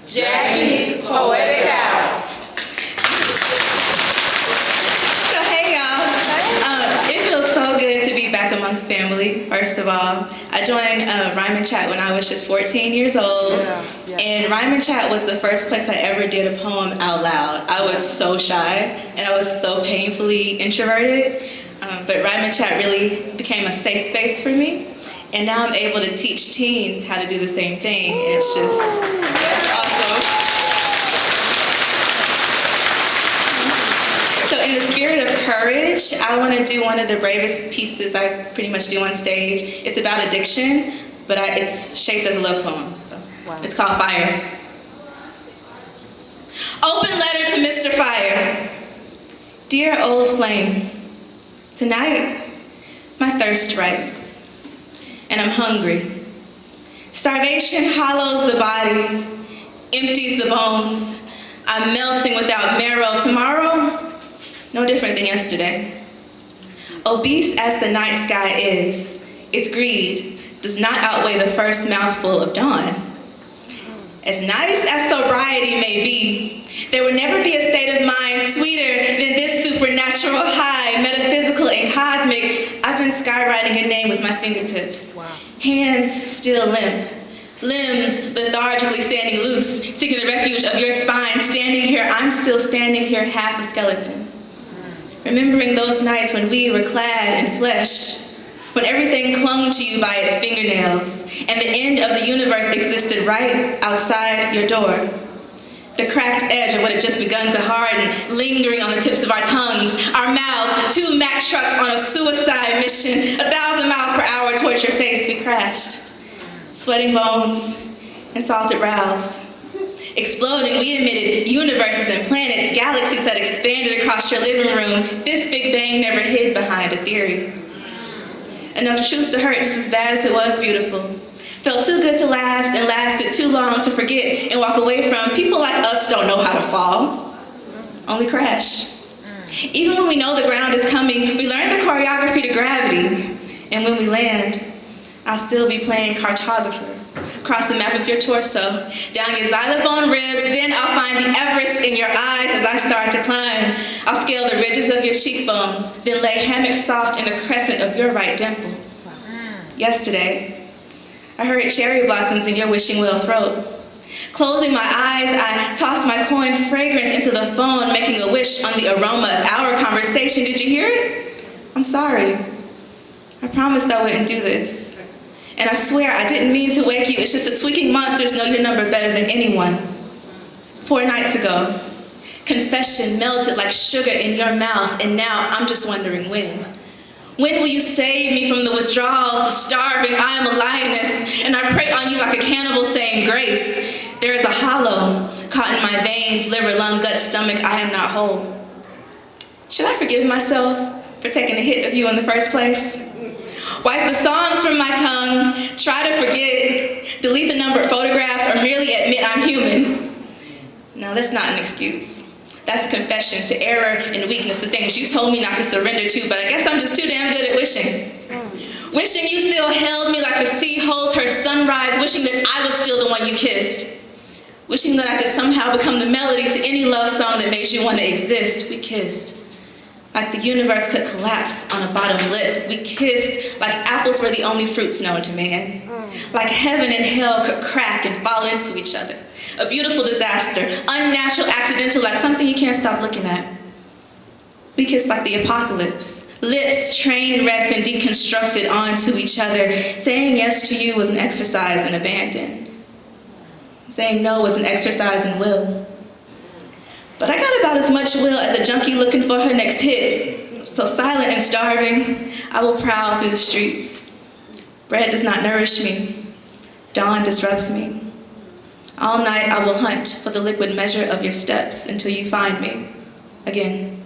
Jacqui, Poetic Owl. So hey y'all, it feels so good to be back amongst family, first of all. I joined Rhyme N Chatt when I was just 14 years old. And Rhyme N Chatt was the first place I ever did a poem out loud. I was so shy and I was so painfully introverted. But Rhyme N Chatt really became a safe space for me. And now I'm able to teach teens how to do the same thing. And it's just awesome. So in the spirit of courage, I want to do one of the bravest pieces I pretty much do on stage. It's about addiction, but it's shaped as a love poem. So it's called Fire. Open letter to Mr. Fire. Dear old flame, tonight my thirst writes. And I'm hungry. Starvation hollows the body, empties the bones. I'm melting without marrow. Tomorrow, no different than yesterday. Obese as the night sky is, its greed does not outweigh the first mouthful of dawn. As nice as sobriety may be, there will never be a state of mind sweeter than this supernatural high, metaphysical and cosmic. I've been skywriting your name with my fingertips. Wow. Hands still limp, limbs lethargically standing loose, seeking the refuge of your spine. Standing here, I'm still standing here, half a skeleton. Remembering those nights when we were clad in flesh, when everything clung to you by its fingernails, and the end of the universe existed right outside your door. The cracked edge of what had just begun to harden, lingering on the tips of our tongues, our mouths, 2 Mack trucks on a suicide mission, 1,000 miles per hour towards your face, we crashed. Sweating bones and salted brows. Exploding, we emitted universes and planets, galaxies that expanded across your living room. This Big Bang never hid behind a theory. Enough truth to hurt just as bad as it was beautiful. Felt too good to last and lasted too long to forget and walk away from. People like us don't know how to fall, only crash. Even when we know the ground is coming, we learn the choreography to gravity. And when we land, I'll still be playing cartographer across the map of your torso, down your xylophone ribs. Then I'll find the Everest in your eyes as I start to climb. I'll scale the ridges of your cheekbones, then lay hammock soft in the crescent of your right dimple. Yesterday, I heard cherry blossoms in your wishing well throat. Closing my eyes, I tossed my coin fragrance into the phone, making a wish on the aroma of our conversation. Did you hear it? I'm sorry. I promised I wouldn't do this. And I swear I didn't mean to wake you. It's just the tweaking monsters know your number better than anyone. 4 nights ago, confession melted like sugar in your mouth, and now I'm just wondering when. When will you save me from the withdrawals, the starving? I am a lioness, and I prey on you like a cannibal saying grace. There is a hollow caught in my veins, liver, lung, gut, stomach. I am not whole. Should I forgive myself for taking a hit of you in the first place? Wipe the songs from my tongue, try to forget, delete the numbered photographs, or merely admit I'm human. No, that's not an excuse. That's a confession to error and weakness, the things you told me not to surrender to, but I guess I'm just too damn good at wishing. Wishing you still held me like the sea holds her sunrise, wishing that I was still the one you kissed. Wishing that I could somehow become the melody to any love song that makes you want to exist. We kissed. Like the universe could collapse on a bottom lip. We kissed like apples were the only fruits known to man. Like heaven and hell could crack and fall into each other. A beautiful disaster, unnatural, accidental, like something you can't stop looking at. We kissed like the apocalypse. Lips train wrecked and deconstructed onto each other. Saying yes to you was an exercise in abandon. Saying no was an exercise in will. But I got about as much will as a junkie looking for her next hit. So silent and starving, I will prowl through the streets. Bread does not nourish me. Dawn disrupts me. All night I will hunt for the liquid measure of your steps until you find me again.